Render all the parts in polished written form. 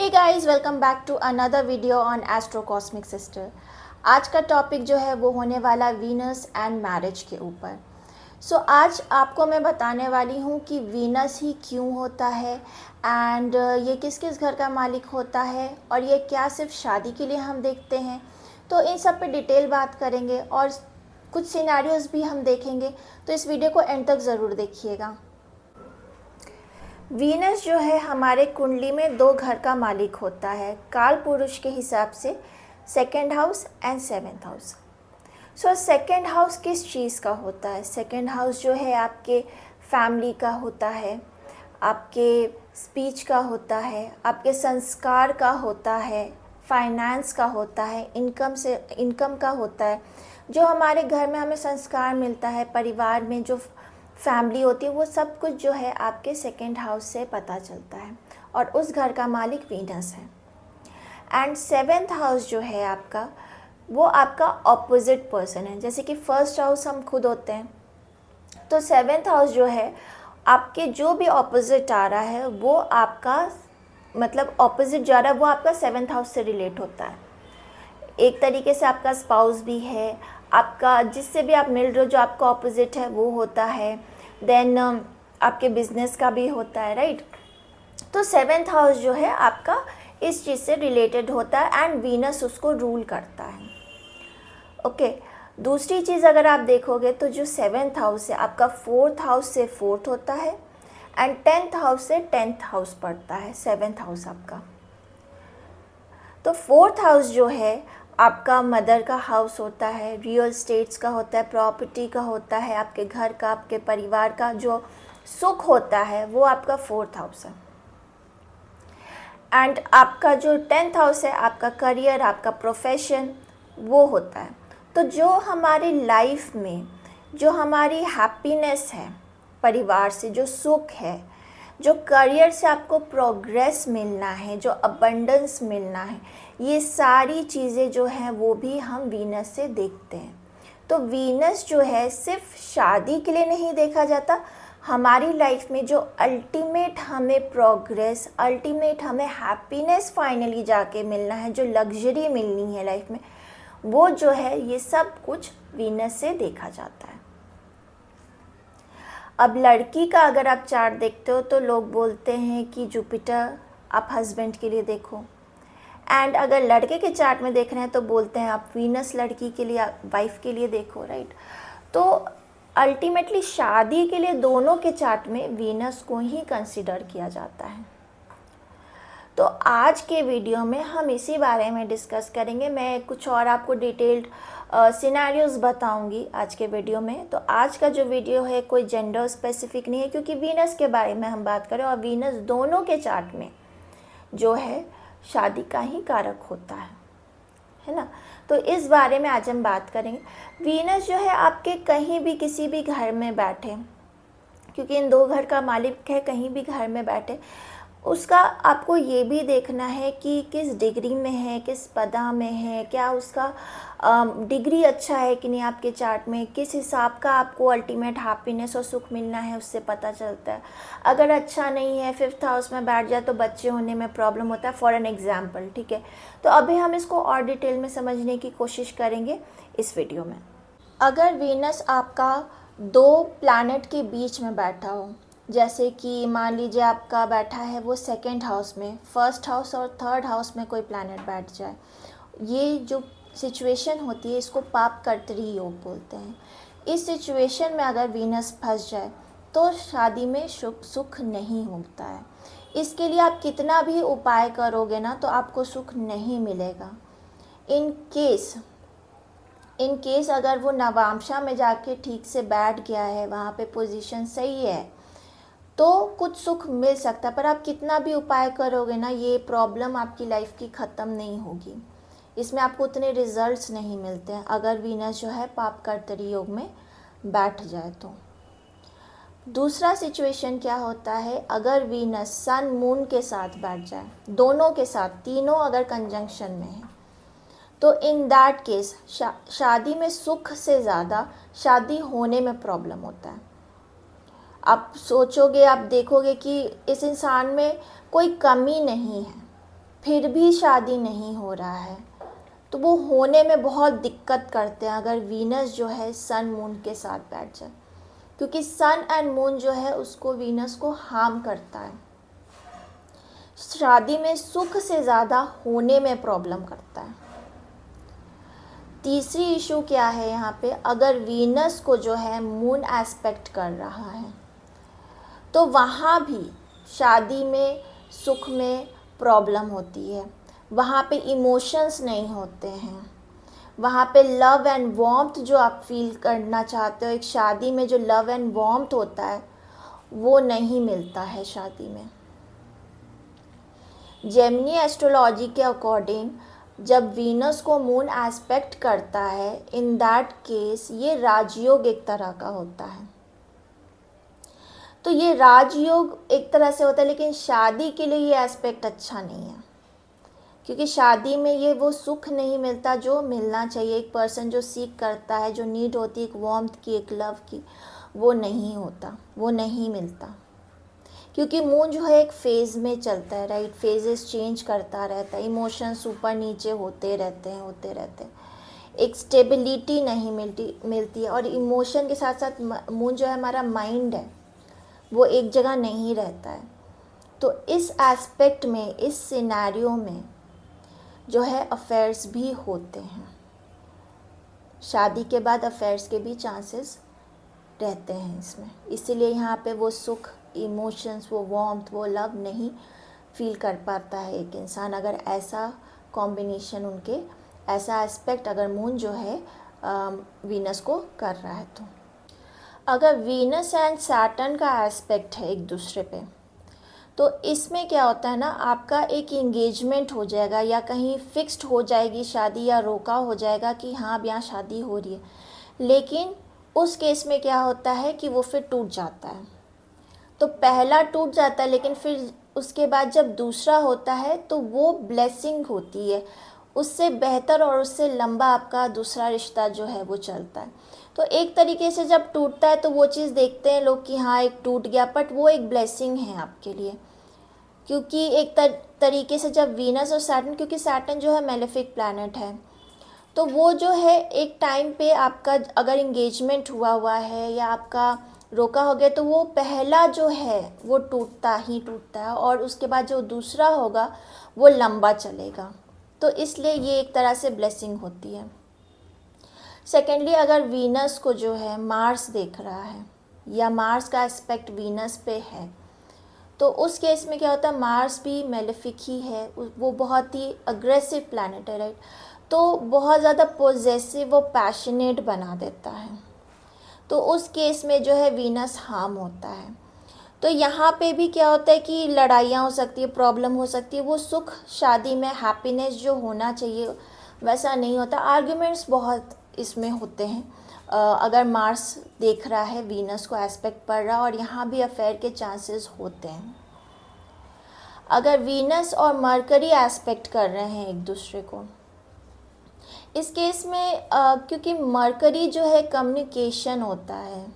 Hey guys, welcome back to another video on astro cosmic sister. आज का topic जो है वो होने वाला वीनस एंड मैरिज के ऊपर। आज आपको मैं बताने वाली हूँ कि वीनस ही क्यों होता है एंड ये किस किस घर का मालिक होता है और ये क्या सिर्फ शादी के लिए हम देखते हैं। तो इन सब पे डिटेल बात करेंगे और कुछ सिनेरियोज भी हम देखेंगे, तो इस वीडियो को एंड तक ज़रूर देखिएगा। वीनस जो है हमारे कुंडली में दो घर का मालिक होता है काल पुरुष के हिसाब से, second house and seventh house. Second house किस चीज़ का होता है? सेकंड हाउस जो है आपके फैमिली का होता है, आपके स्पीच का होता है, आपके संस्कार का होता है, फाइनेंस का होता है, इनकम का होता है। जो हमारे घर में हमें संस्कार मिलता है, परिवार में जो फैमिली होती है, वो सब कुछ जो है आपके सेकंड हाउस से पता चलता है और उस घर का मालिक वीनस है। एंड सेवेंथ हाउस जो है आपका, वो आपका ऑपोजिट पर्सन है। जैसे कि फर्स्ट हाउस हम खुद होते हैं, तो सेवेंथ हाउस जो है आपके जो भी ऑपोजिट आ रहा है वो आपका मतलब ऑपोजिट जा रहा है वो आपका सेवेंथ हाउस से रिलेट होता है। एक तरीके से आपका स्पाउस भी है, आपका जिससे भी आप मिल रहे हो जो आपका ऑपोजिट है वो होता है। देन आपके बिजनेस का भी होता है, राइट। तो सेवेंथ हाउस जो है आपका इस चीज़ से रिलेटेड होता है एंड वीनस उसको रूल करता है। ओके, दूसरी चीज़ अगर आप देखोगे तो जो सेवेंथ हाउस है आपका फोर्थ हाउस से फोर्थ होता है एंड टेंथ हाउस से टेंथ हाउस पड़ता है सेवेंथ हाउस आपका। तो फोर्थ हाउस जो है आपका मदर का हाउस होता है, रियल स्टेट्स का होता है, प्रॉपर्टी का होता है, आपके घर का, आपके परिवार का जो सुख होता है वो आपका फोर्थ हाउस है। एंड आपका जो टेंथ हाउस है आपका करियर, आपका प्रोफेशन वो होता है। तो जो हमारी लाइफ में जो हमारी हैप्पीनेस है, परिवार से जो सुख है, जो करियर से आपको प्रोग्रेस मिलना है, जो अबंडेंस मिलना है, ये सारी चीज़ें जो हैं वो भी हम वीनस से देखते हैं। तो वीनस जो है सिर्फ शादी के लिए नहीं देखा जाता, हमारी लाइफ में जो अल्टीमेट हमें प्रोग्रेस, अल्टीमेट हमें हैप्पीनेस फाइनली जाके मिलना है, जो लग्जरी मिलनी है लाइफ में, वो जो है ये सब कुछ वीनस से देखा जाता है। अब लड़की का अगर आप चार्ट देखते हो तो लोग बोलते हैं कि जुपिटर आप हस्बैंड के लिए देखो, एंड अगर लड़के के चार्ट में देख रहे हैं तो बोलते हैं आप वीनस लड़की के लिए, वाइफ के लिए देखो, राइट। तो अल्टीमेटली शादी के लिए दोनों के चार्ट में वीनस को ही कंसिडर किया जाता है। तो आज के वीडियो में हम इसी बारे में डिस्कस करेंगे। मैं कुछ और आपको डिटेल्ड सिनेरियोज बताऊंगी आज के वीडियो में। तो आज का जो वीडियो है कोई जेंडर स्पेसिफिक नहीं है, क्योंकि वीनस के बारे में हम बात करें और वीनस दोनों के चार्ट में जो है शादी का ही कारक होता है ना। तो इस बारे में आज हम बात करेंगे। वीनस जो है आपके कहीं भी किसी भी घर में बैठे, क्योंकि इन दो घर का मालिक है, कहीं भी घर में बैठे, उसका आपको ये भी देखना है कि किस डिग्री में है, किस पदा में है, क्या उसका डिग्री अच्छा है कि नहीं आपके चार्ट में, किस हिसाब का आपको अल्टीमेट हैप्पीनेस और सुख मिलना है उससे पता चलता है। अगर अच्छा नहीं है, फिफ्थ हाउस में बैठ जाए तो बच्चे होने में प्रॉब्लम होता है, फॉर एन एग्जाम्पल, ठीक है। तो अभी हम इसको और डिटेल में समझने की कोशिश करेंगे इस वीडियो में। अगर वीनस आपका दो प्लैनेट के बीच में बैठा हो, जैसे कि मान लीजिए आपका बैठा है वो सेकंड हाउस में, फर्स्ट हाउस और थर्ड हाउस में कोई प्लैनेट बैठ जाए, ये जो सिचुएशन होती है इसको पाप कर्तरी योग बोलते हैं। इस सिचुएशन में अगर वीनस फंस जाए तो शादी में सुख नहीं होता है। इसके लिए आप कितना भी उपाय करोगे ना तो आपको सुख नहीं मिलेगा। इन केस अगर वो नवांशा में जाके ठीक से बैठ गया है, वहाँ पे पोजीशन सही है, तो कुछ सुख मिल सकता है। पर आप कितना भी उपाय करोगे ना, ये प्रॉब्लम आपकी लाइफ की ख़त्म नहीं होगी, इसमें आपको उतने रिजल्ट्स नहीं मिलते हैं अगर वीनस जो है पाप कर्तरी योग में बैठ जाए तो। दूसरा सिचुएशन क्या होता है, अगर वीनस सन मून के साथ बैठ जाए, दोनों के साथ, तीनों अगर कंजंक्शन में है, तो इन दैट केस शादी में सुख से ज़्यादा शादी होने में प्रॉब्लम होता है। आप सोचोगे, आप देखोगे कि इस इंसान में कोई कमी नहीं है, फिर भी शादी नहीं हो रहा है, तो वो होने में बहुत दिक्कत करते हैं अगर वीनस जो है सन मून के साथ बैठ जाए, क्योंकि सन एंड मून जो है उसको वीनस को हार्म करता है, शादी में सुख से ज़्यादा होने में प्रॉब्लम करता है। तीसरी इशू क्या है यहाँ पे, अगर वीनस को जो है मून एस्पेक्ट कर रहा है तो वहाँ भी शादी में सुख में प्रॉब्लम होती है, वहाँ पे इमोशंस नहीं होते हैं, वहाँ पे लव एंड वार्मथ जो आप फील करना चाहते हो, एक शादी में जो लव एंड वार्मथ होता है वो नहीं मिलता है शादी में। जेमिनी एस्ट्रोलॉजी के अकॉर्डिंग जब वीनस को मून एस्पेक्ट करता है, इन दैट केस ये राजयोग एक तरह का होता है। तो ये राजयोग एक तरह से होता है, लेकिन शादी के लिए ये एस्पेक्ट अच्छा नहीं है, क्योंकि शादी में ये वो सुख नहीं मिलता जो मिलना चाहिए। एक पर्सन जो सीख करता है, जो नीड होती है एक वार्मथ की, एक लव की, वो नहीं होता, वो नहीं मिलता, क्योंकि मून जो है एक फेज़ में चलता है, राइट, फेजेस चेंज करता रहता है, इमोशंस ऊपर नीचे होते रहते हैं, एक स्टेबिलिटी नहीं मिलती है। और इमोशन के साथ साथ मून जो है हमारा माइंड है, वो एक जगह नहीं रहता है। तो इस एस्पेक्ट में, इस सिनेरियो में जो है अफेयर्स भी होते हैं, शादी के बाद अफेयर्स के भी चांसेस रहते हैं इसमें। इसीलिए यहाँ पे वो सुख, इमोशंस, वो वार्मथ, वो लव नहीं फील कर पाता है एक इंसान, अगर ऐसा कॉम्बिनेशन उनके, ऐसा एस्पेक्ट अगर मून जो है वीनस को कर रहा है। तो अगर वीनस एंड सैटर्न का एस्पेक्ट है एक दूसरे पे, तो इसमें क्या होता है ना, आपका एक इंगेजमेंट हो जाएगा या कहीं फिक्स्ड हो जाएगी शादी, या रोका हो जाएगा कि हाँ अब यहाँ शादी हो रही है, लेकिन उस केस में क्या होता है कि वो फिर टूट जाता है। तो पहला टूट जाता है, लेकिन फिर उसके बाद जब दूसरा होता है तो वो ब्लेसिंग होती है, उससे बेहतर और उससे लंबा आपका दूसरा रिश्ता जो है वो चलता है। तो एक तरीके से जब टूटता है तो वो चीज़ देखते हैं लोग कि हाँ एक टूट गया, बट वो एक ब्लेसिंग है आपके लिए, क्योंकि एक तरीके से जब वीनस और सैटर्न, क्योंकि सैटर्न जो है मेलेफिक प्लैनेट है, तो वो जो है एक टाइम पे आपका अगर इंगेजमेंट हुआ है या आपका रोका हो गया, तो वो पहला जो है वो टूटता ही टूटता है, और उसके बाद जो दूसरा होगा वो लंबा चलेगा। तो इसलिए ये एक तरह से ब्लेसिंग होती है। सेकेंडली, अगर वीनस को जो है मार्स देख रहा है या मार्स का एस्पेक्ट वीनस पे है, तो उस केस में क्या होता है, मार्स भी मेलेफिक ही है, वो बहुत ही अग्रेसिव प्लैनेट है, राइट, तो बहुत ज़्यादा पॉजेसिव, वो पैशनेट बना देता है। तो उस केस में जो है वीनस हार्म होता है। तो यहाँ पे भी क्या होता है कि लड़ाइयाँ हो सकती है, प्रॉब्लम हो सकती है, वो सुख शादी में हैप्पीनेस जो होना चाहिए वैसा नहीं होता, आर्ग्यूमेंट्स बहुत इसमें होते हैं। अगर मार्स देख रहा है, वीनस को एस्पेक्ट पड़ रहा है, और यहाँ भी अफेयर के चांसेस होते हैं। अगर वीनस और मरकरी एस्पेक्ट कर रहे हैं एक दूसरे को, इस केस में क्योंकि मरकरी जो है कम्युनिकेशन होता है,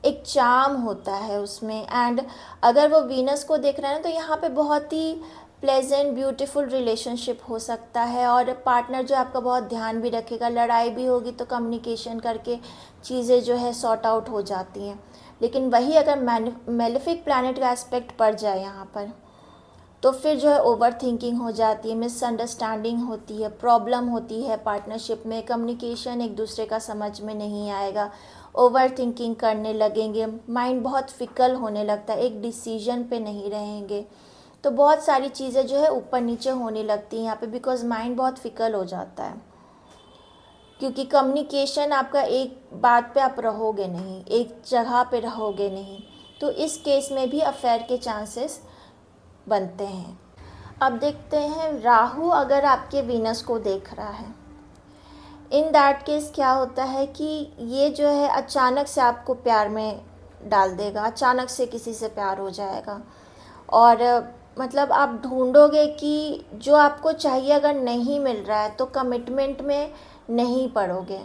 एक चार्म होता है उसमें, एंड अगर वो वीनस को देख रहे हैं तो यहाँ पे बहुत ही प्लेजेंट ब्यूटीफुल रिलेशनशिप हो सकता है, और पार्टनर जो आपका बहुत ध्यान भी रखेगा, लड़ाई भी होगी तो कम्युनिकेशन करके चीज़ें जो है सॉर्ट आउट हो जाती हैं। लेकिन वही अगर मेलेफिक प्लैनेट का एस्पेक्ट पड़ जाए यहाँ पर, तो फिर जो है ओवर थिंकिंग हो जाती है, मिसअंडरस्टैंडिंग होती है, प्रॉब्लम होती है पार्टनरशिप में, कम्युनिकेशन एक दूसरे का समझ में नहीं आएगा, ओवर थिंकिंग करने लगेंगे, माइंड बहुत फिकल होने लगता है, एक डिसीजन पे नहीं रहेंगे। तो बहुत सारी चीज़ें जो है ऊपर नीचे होने लगती हैं यहाँ पे, बिकॉज माइंड बहुत फिकल हो जाता है, क्योंकि कम्युनिकेशन आपका एक बात पे आप रहोगे नहीं, एक जगह पे रहोगे नहीं। तो इस केस में भी अफेयर के चांसेस बनते हैं। अब देखते हैं, राहु अगर आपके वीनस को देख रहा है, इन दैट केस क्या होता है कि ये जो है अचानक से आपको प्यार में डाल देगा, अचानक से किसी से प्यार हो जाएगा, और मतलब आप ढूंढोगे कि जो आपको चाहिए अगर नहीं मिल रहा है तो कमिटमेंट में नहीं पड़ोगे,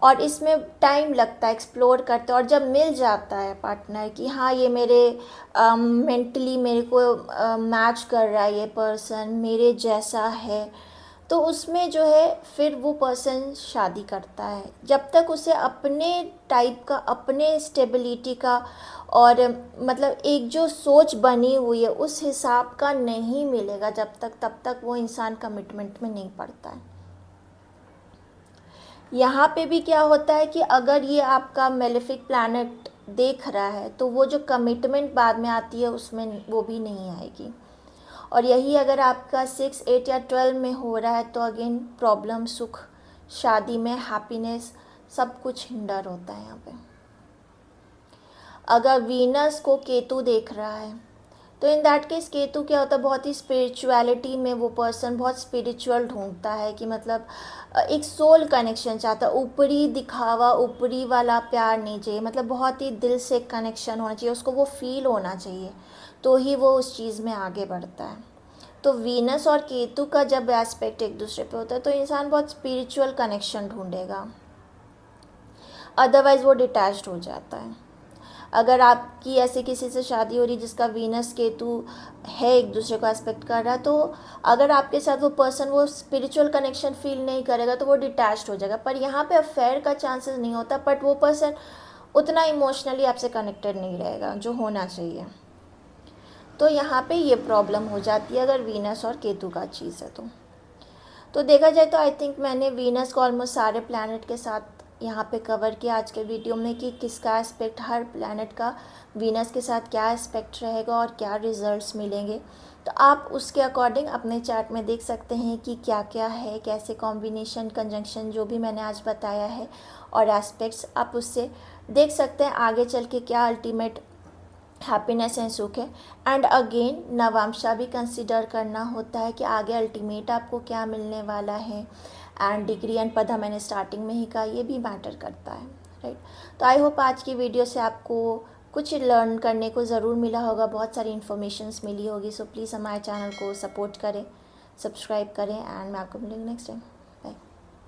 और इसमें टाइम लगता है एक्सप्लोर करते, और जब मिल जाता है पार्टनर कि हाँ ये मेरे मेंटली मेरे को मैच कर रहा है, ये पर्सन मेरे जैसा है, तो उसमें जो है फिर वो पर्सन शादी करता है। जब तक उसे अपने टाइप का, अपने स्टेबिलिटी का और मतलब एक जो सोच बनी हुई है उस हिसाब का नहीं मिलेगा जब तक, तब तक वो इंसान कमिटमेंट में नहीं पड़ता है। यहाँ पे भी क्या होता है कि अगर ये आपका मेलेफिक प्लैनेट देख रहा है तो वो जो कमिटमेंट बाद में आती है उसमें वो भी नहीं आएगी। और यही अगर आपका 6, 8 या 12 में हो रहा है तो अगेन प्रॉब्लम, सुख, शादी में हैप्पीनेस, सब कुछ हिंडर होता है यहाँ पे। अगर वीनस को केतु देख रहा है तो इन दैट केस केतु क्या होता है, बहुत ही स्पिरिचुअलिटी में वो पर्सन बहुत स्पिरिचुअल ढूंढता है कि मतलब एक सोल कनेक्शन चाहता है, ऊपरी दिखावा, ऊपरी वाला प्यार नहीं चाहिए, मतलब बहुत ही दिल से कनेक्शन होना चाहिए, उसको वो फील होना चाहिए, तो ही वो उस चीज़ में आगे बढ़ता है। तो वीनस और केतु का जब एस्पेक्ट एक दूसरे पे होता है तो इंसान बहुत स्पिरिचुअल कनेक्शन ढूंढेगा, अदरवाइज़ वो डिटैच्ड हो जाता है। अगर आपकी ऐसे किसी से शादी हो रही जिसका वीनस केतु है, एक दूसरे को एस्पेक्ट कर रहा है, तो अगर आपके साथ वो पर्सन वो स्पिरिचुअल कनेक्शन फील नहीं करेगा तो वो डिटैच्ड हो जाएगा। पर यहाँ पे अफेयर का चांसेस नहीं होता, बट वो पर्सन उतना इमोशनली आपसे कनेक्टेड नहीं रहेगा जो होना चाहिए। तो यहाँ पे ये प्रॉब्लम हो जाती है अगर वीनस और केतु का चीज़ है तो देखा जाए तो आई थिंक मैंने वीनस को ऑलमोस्ट सारे प्लैनेट के साथ यहाँ पे कवर किया आज के वीडियो में कि किसका एस्पेक्ट, हर प्लैनेट का वीनस के साथ क्या एस्पेक्ट रहेगा और क्या रिजल्ट्स मिलेंगे। तो आप उसके अकॉर्डिंग अपने चार्ट में देख सकते हैं कि क्या क्या है, कैसे कॉम्बिनेशन, कंजंक्शन जो भी मैंने आज बताया है और एस्पेक्ट्स, आप उससे देख सकते हैं आगे चल के क्या अल्टीमेट हैप्पीनेस एंड सुख है। एंड अगेन नवांशा भी कंसिडर करना होता है कि आगे अल्टीमेट आपको क्या मिलने वाला है। एंड डिग्री एंड पद मैंने स्टार्टिंग में ही कहा, ये भी मैटर करता है, राइट। तो आई होप आज की वीडियो से आपको कुछ लर्न करने को ज़रूर मिला होगा, बहुत सारी इन्फॉर्मेशंस मिली होगी। सो प्लीज़ हमारे चैनल को सपोर्ट करें, सब्सक्राइब करें, एंड मैं आपको मिलूँगी नेक्स्ट टाइम।